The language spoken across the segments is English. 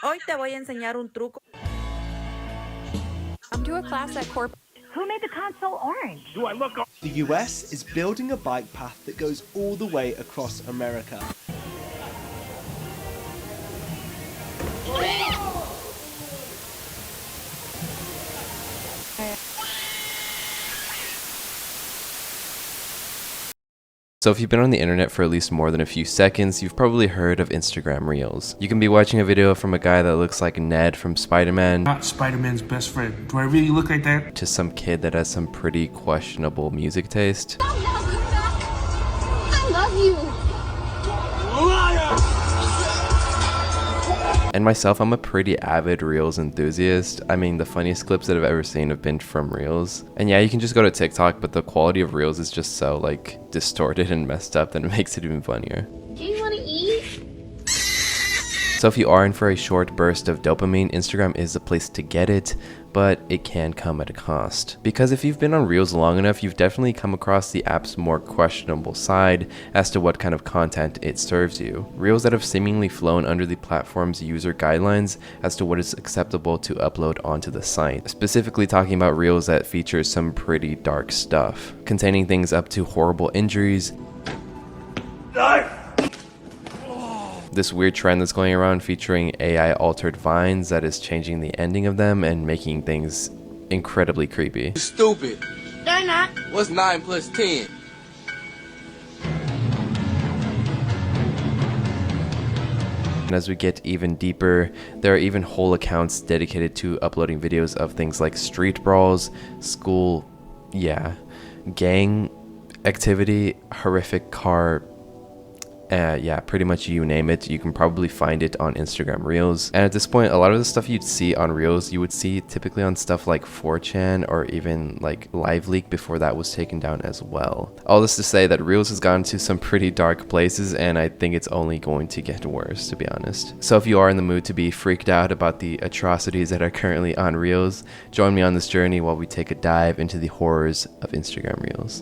Hoy te voy a enseñar un truco. Come to a class at Corp. Who made the console orange? Do I look? The US is building a bike path that goes all the way across America. So if you've been on the internet for at least more than a few seconds, you've probably heard of Instagram Reels. You can be watching a video from a guy that looks like Ned from Spider-Man, Not Spider-Man's best friend. Do I really look like that? to some kid that has some pretty questionable music taste. I love you. And myself, I'm a pretty avid Reels enthusiast. I mean, the funniest clips that I've ever seen have been from Reels. And yeah, you can just go to TikTok, but the quality of Reels is just so like distorted and messed up that it makes it even funnier. Do you want to eat? So if you are in for a short burst of dopamine, Instagram is the place to get it, but it can come at a cost. Because if you've been on Reels long enough, you've definitely come across the app's more questionable side as to what kind of content it serves you. Reels that have seemingly flown under the platform's user guidelines as to what is acceptable to upload onto the site. Specifically talking about Reels that feature some pretty dark stuff, containing things up to horrible injuries, this weird trend that's going around featuring AI altered vines that is changing the ending of them and making things incredibly creepy. Stupid. They're not. What's 9 plus 10? And as we get even deeper, there are even whole accounts dedicated to uploading videos of things like street brawls, school, gang activity, horrific car, pretty much you name it, you can probably find it on Instagram Reels. And at this point, a lot of the stuff you'd see on Reels, you would see typically on stuff like 4chan or even like LiveLeak before that was taken down as well. All this to say that Reels has gone to some pretty dark places, and I think it's only going to get worse, to be honest. So if you are in the mood to be freaked out about the atrocities that are currently on Reels, join me on this journey while we take a dive into the horrors of Instagram Reels.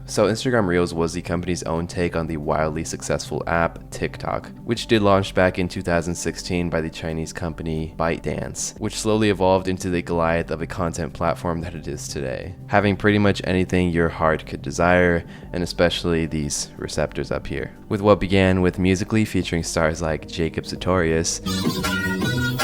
So Instagram Reels was the company's own take on the wildly successful app TikTok, which did launch back in 2016 by the Chinese company ByteDance, which slowly evolved into the Goliath of a content platform that it is today, having pretty much anything your heart could desire, and especially these receptors up here. With what began with Musical.ly featuring stars like Jacob Sartorius,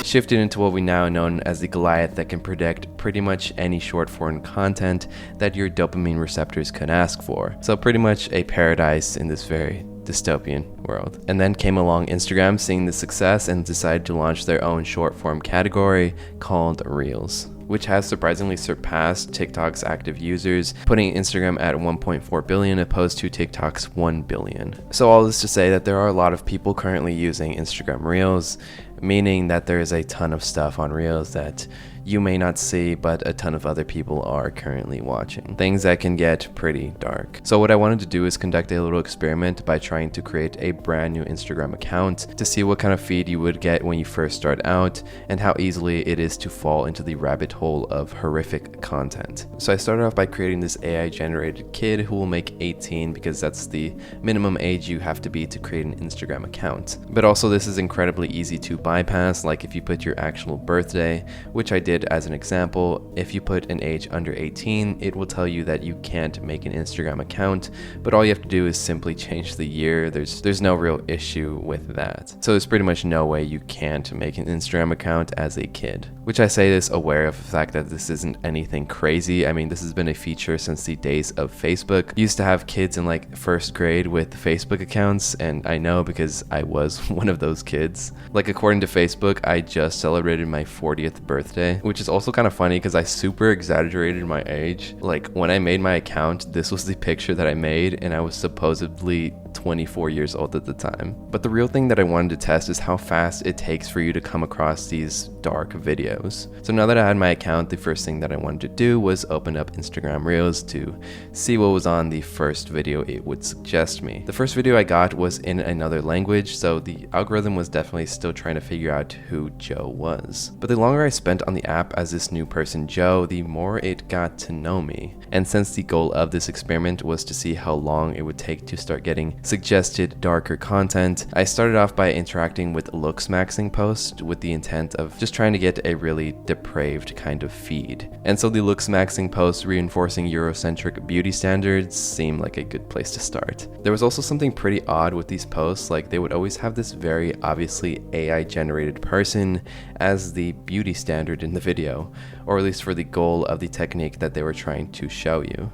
shifted into what we now know as the Goliath that can predict pretty much any short form content that your dopamine receptors can ask for. So pretty much a paradise in this very dystopian world. And then came along Instagram, seeing the success, and decided to launch their own short form category called Reels, which has surprisingly surpassed TikTok's active users, putting Instagram at 1.4 billion opposed to TikTok's 1 billion. So all this to say that there are a lot of people currently using Instagram Reels, meaning that there is a ton of stuff on Reels that you may not see, but a ton of other people are currently watching. Things that can get pretty dark. So what I wanted to do is conduct a little experiment by trying to create a brand new Instagram account to see what kind of feed you would get when you first start out and how easily it is to fall into the rabbit hole of horrific content. So I started off by creating this AI generated kid who will make 18 because that's the minimum age you have to be to create an Instagram account. But also this is incredibly easy to bypass, like if you put your actual birthday, which I did as an example. If you put an age under 18, it will tell you that you can't make an Instagram account, but all you have to do is simply change the year. There's no real issue with that. So there's pretty much no way you can't make an Instagram account as a kid, which I say this aware of the fact that this isn't anything crazy. I mean, this has been a feature since the days of Facebook. You used to have kids in like first grade with Facebook accounts, and I know because I was one of those kids. Like according to Facebook, I just celebrated my 40th birthday, which is also kind of funny because I super exaggerated my age. Like when I made my account, this was the picture that I made and I was supposedly 24 years old at the time. But the real thing that I wanted to test is how fast it takes for you to come across these dark videos. So now that I had my account, the first thing that I wanted to do was open up Instagram Reels to see what was on the first video it would suggest me. The first video I got was in another language, so the algorithm was definitely still trying to figure out who Joe was. But the longer I spent on the app as this new person Joe, the more it got to know me. And since the goal of this experiment was to see how long it would take to start getting suggested darker content, I started off by interacting with looksmaxing posts with the intent of just trying to get a really depraved kind of feed. And so the looksmaxing posts reinforcing Eurocentric beauty standards seemed like a good place to start. There was also something pretty odd with these posts, like they would always have this very obviously AI generated person as the beauty standard in the video, or at least for the goal of the technique that they were trying to show you.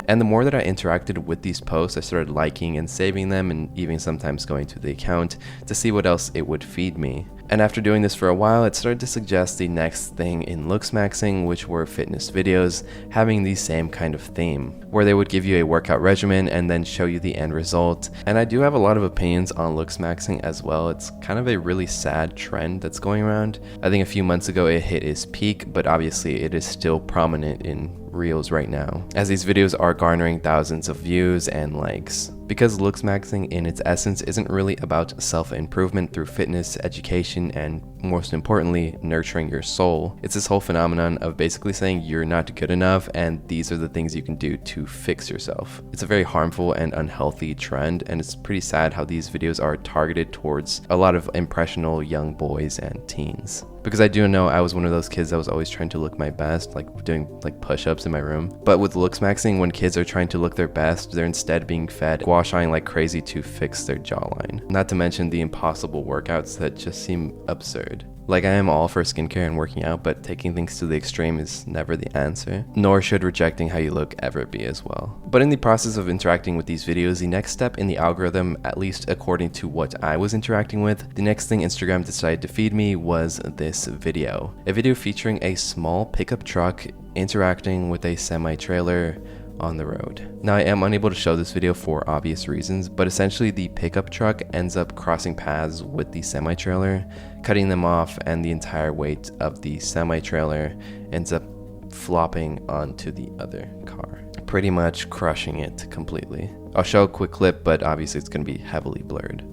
And the more that I interacted with these posts, I started liking and saving them and even sometimes going to the account to see what else it would feed me. And after doing this for a while, it started to suggest the next thing in looksmaxing, which were fitness videos having the same kind of theme, where they would give you a workout regimen and then show you the end result. And I do have a lot of opinions on looksmaxing as well. It's kind of a really sad trend that's going around. I think a few months ago it hit its peak, but obviously it is still prominent in Reels right now, as these videos are garnering thousands of views and likes. Because looksmaxing in its essence isn't really about self-improvement through fitness, education, and most importantly, nurturing your soul. It's this whole phenomenon of basically saying you're not good enough and these are the things you can do to fix yourself. It's a very harmful and unhealthy trend, and it's pretty sad how these videos are targeted towards a lot of impressionable young boys and teens. Because I do know I was one of those kids that was always trying to look my best, like doing like push-ups in my room. But with looksmaxing, when kids are trying to look their best, they're instead being fed gua shaing like crazy to fix their jawline. Not to mention the impossible workouts that just seem absurd. Like, I am all for skincare and working out, but taking things to the extreme is never the answer, nor should rejecting how you look ever be as well. But in the process of interacting with these videos, the next step in the algorithm, at least according to what I was interacting with, the next thing Instagram decided to feed me was this video. A video featuring a small pickup truck interacting with a semi-trailer on the road. Now, I am unable to show this video for obvious reasons, but essentially the pickup truck ends up crossing paths with the semi-trailer, cutting them off, and the entire weight of the semi-trailer ends up flopping onto the other car, pretty much crushing it completely. I'll show a quick clip, but obviously it's going to be heavily blurred.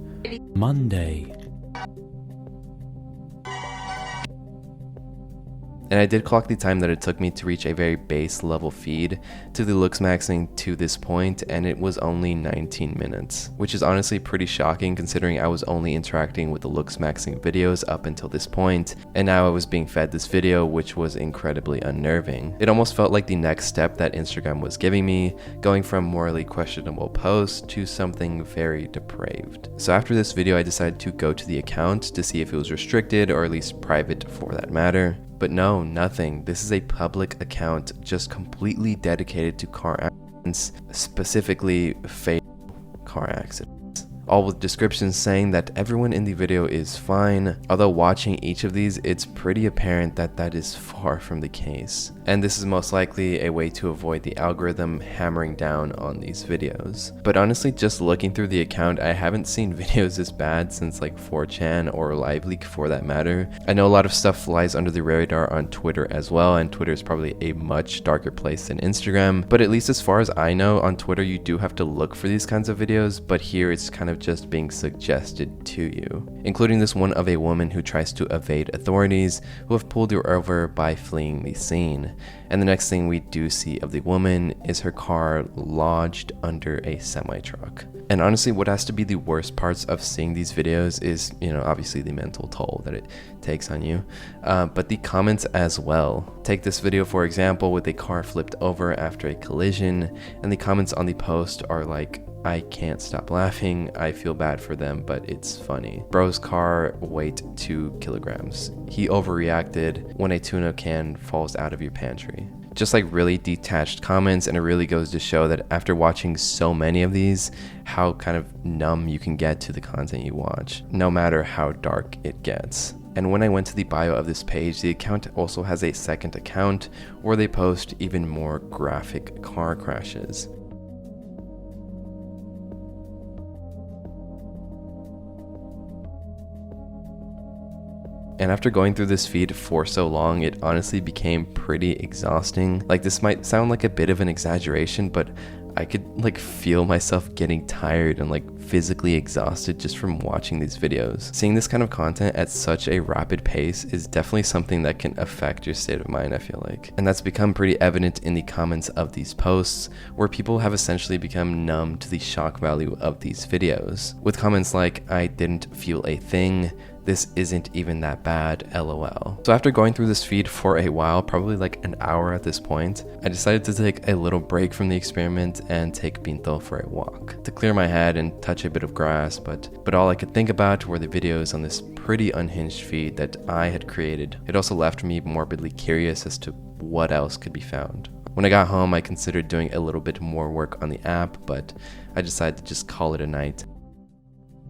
Monday. And I did clock the time that it took me to reach a very base level feed to the looksmaxing to this point, and it was only 19 minutes, which is honestly pretty shocking considering I was only interacting with the looksmaxing videos up until this point, and now I was being fed this video, which was incredibly unnerving. It almost felt like the next step that Instagram was giving me, going from morally questionable posts to something very depraved. So after this video, I decided to go to the account to see if it was restricted or at least private for that matter. But no, nothing. This is a public account just completely dedicated to car accidents, specifically fatal car accidents. All with descriptions saying that everyone in the video is fine, although watching each of these, it's pretty apparent that that is far from the case. And this is most likely a way to avoid the algorithm hammering down on these videos. But honestly, just looking through the account, I haven't seen videos this bad since like 4chan or LiveLeak for that matter. I know a lot of stuff flies under the radar on Twitter as well, and Twitter is probably a much darker place than Instagram. But at least as far as I know, on Twitter you do have to look for these kinds of videos, but here it's kind of just being suggested to you, including this one of a woman who tries to evade authorities who have pulled her over by fleeing the scene. And the next thing we do see of the woman is her car lodged under a semi-truck. And honestly, what has to be the worst parts of seeing these videos is, obviously the mental toll that it takes on you, but the comments as well. Take this video for example, with a car flipped over after a collision, and the comments on the post are like, "I can't stop laughing, I feel bad for them, but it's funny. Bro's car weighed 2 kilograms. He overreacted when a tuna can falls out of your pantry." Just like really detached comments, and it really goes to show that after watching so many of these, how kind of numb you can get to the content you watch, no matter how dark it gets. And when I went to the bio of this page, the account also has a second account where they post even more graphic car crashes. And after going through this feed for so long, it honestly became pretty exhausting. Like, this might sound like a bit of an exaggeration, but I could like feel myself getting tired and like physically exhausted just from watching these videos. Seeing this kind of content at such a rapid pace is definitely something that can affect your state of mind, I feel like. And that's become pretty evident in the comments of these posts, where people have essentially become numb to the shock value of these videos. With comments like, "I didn't feel a thing," "This isn't even that bad, LOL." So after going through this feed for a while, probably like an hour at this point, I decided to take a little break from the experiment and take Pinto for a walk to clear my head and touch a bit of grass, but all I could think about were the videos on this pretty unhinged feed that I had created. It also left me morbidly curious as to what else could be found. When I got home, I considered doing a little bit more work on the app, but I decided to just call it a night.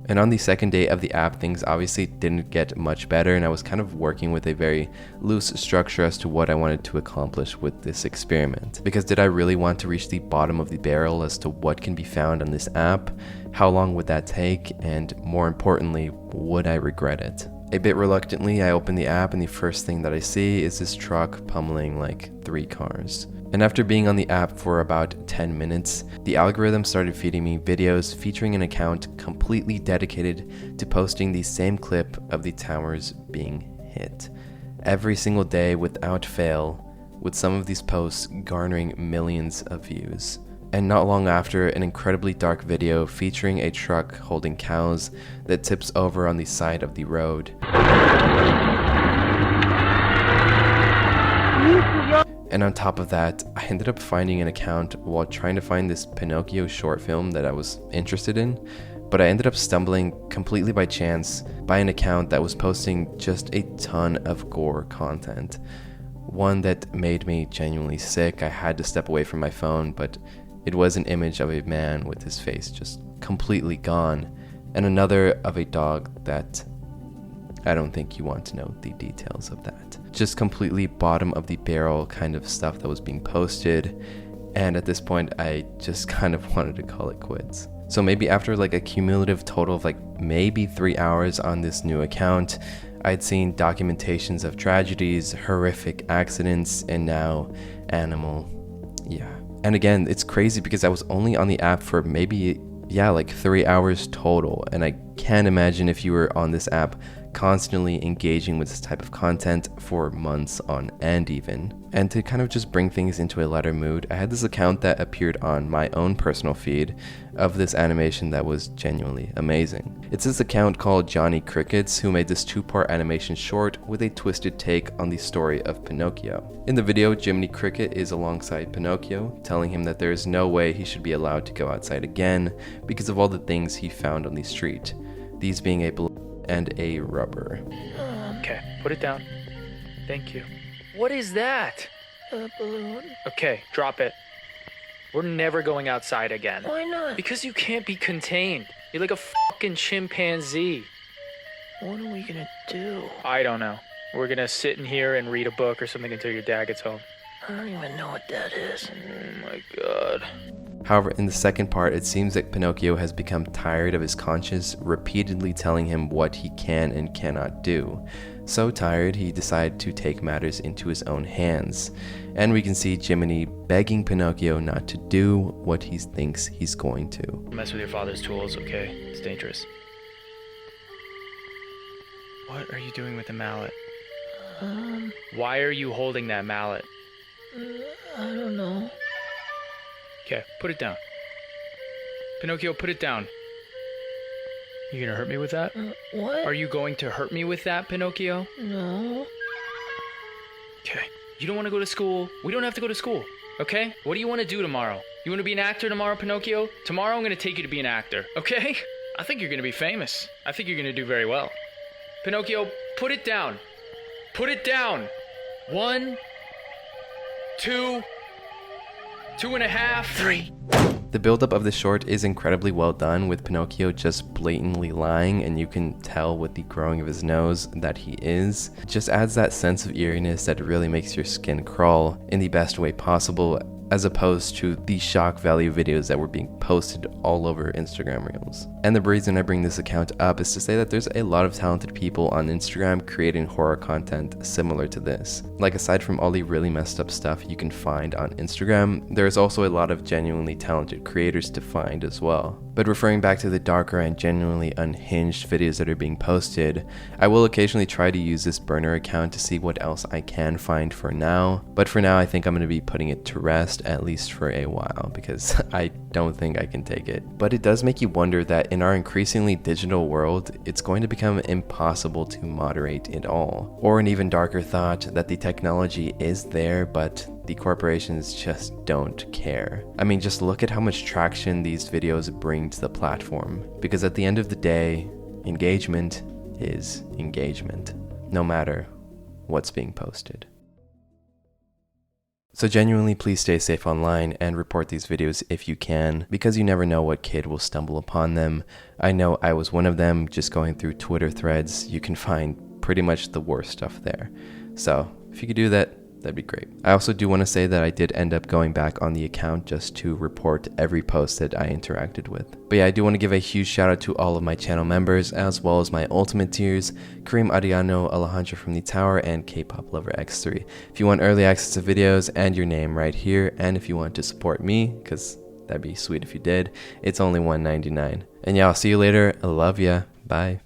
And on the second day of the app, things obviously didn't get much better, and I was kind of working with a very loose structure as to what I wanted to accomplish with this experiment. Because did I really want to reach the bottom of the barrel as to what can be found on this app? How long would that take? And more importantly, would I regret it? A bit reluctantly, I open the app, and the first thing that I see is this truck pummeling like 3 cars. And after being on the app for about 10 minutes, the algorithm started feeding me videos featuring an account completely dedicated to posting the same clip of the towers being hit. Every single day without fail, with some of these posts garnering millions of views. And not long after, an incredibly dark video featuring a truck holding cows that tips over on the side of the road. And on top of that, I ended up finding an account while trying to find this Pinocchio short film that I was interested in, but I ended up stumbling completely by chance by an account that was posting just a ton of gore content. One that made me genuinely sick. I had to step away from my phone, but it was an image of a man with his face just completely gone, and another of a dog that I don't think you want to know the details of that. Just completely bottom of the barrel kind of stuff that was being posted, and at this point I just kind of wanted to call it quits. So maybe after like a cumulative total of like maybe 3 hours on this new account, I'd seen documentations of tragedies, horrific accidents, and now animal. Yeah. And again, it's crazy because I was only on the app for maybe, like 3 hours total, and I can't imagine if you were on this app constantly engaging with this type of content for months on end even. And to kind of just bring things into a lighter mood, I had this account that appeared on my own personal feed of this animation that was genuinely amazing. It's this account called Johnny Crickets who made this 2-part animation short with a twisted take on the story of Pinocchio. In the video, Jiminy Cricket is alongside Pinocchio, telling him that there is no way he should be allowed to go outside again because of all the things he found on the street, these being a balloon and a rubber. Okay, put it down. Thank you. What is that? A balloon. Okay, drop it. We're never going outside again. Why not? Because you can't be contained. You're like a fucking chimpanzee. What are we gonna do? I don't know. We're gonna sit in here and read a book or something until your dad gets home. I don't even know what that is. Oh my god. However, in the second part, it seems that Pinocchio has become tired of his conscience repeatedly telling him what he can and cannot do. So tired, he decided to take matters into his own hands. And we can see Jiminy begging Pinocchio not to do what he thinks he's going to. Mess with your father's tools, okay? It's dangerous. What are you doing with the mallet? Why are you holding that mallet? I don't know. Okay, put it down. Pinocchio, put it down. You gonna hurt me with that? What? Are you going to hurt me with that, Pinocchio? No. Okay. You don't want to go to school? We don't have to go to school, okay? What do you want to do tomorrow? You want to be an actor tomorrow, Pinocchio? Tomorrow I'm gonna take you to be an actor, okay? I think you're gonna be famous. I think you're gonna do very well. Pinocchio, put it down. Put it down. 1, 2, 2.5, 3. The buildup of the short is incredibly well done, with Pinocchio just blatantly lying, and you can tell with the growing of his nose that he is. It just adds that sense of eeriness that really makes your skin crawl in the best way possible, as opposed to the shock value videos that were being posted all over Instagram Reels. And the reason I bring this account up is to say that there's a lot of talented people on Instagram creating horror content similar to this. Like, aside from all the really messed up stuff you can find on Instagram, there's also a lot of genuinely talented creators to find as well. But referring back to the darker and genuinely unhinged videos that are being posted, I will occasionally try to use this burner account to see what else I can find for now. But for now, I think I'm going to be putting it to rest, at least for a while, because I don't think I can take it. But it does make you wonder that in our increasingly digital world, it's going to become impossible to moderate it all. Or an even darker thought, that the technology is there, but the corporations just don't care. I mean, just look at how much traction these videos bring to the platform. Because at the end of the day, engagement is engagement, no matter what's being posted. So genuinely, please stay safe online and report these videos if you can, because you never know what kid will stumble upon them. I know I was one of them. Just going through Twitter threads, you can find pretty much the worst stuff there. So if you could do that, that'd be great. I also do want to say that I did end up going back on the account just to report every post that I interacted with. But yeah, I do want to give a huge shout out to all of my channel members, as well as my ultimate tiers, Kareem Ariano, Alejandro from the Tower, and K-Pop Lover X3. If you want early access to videos and your name right here, and if you want to support me, because that'd be sweet if you did, it's only $1.99. And yeah, I'll see you later. I love ya. Bye.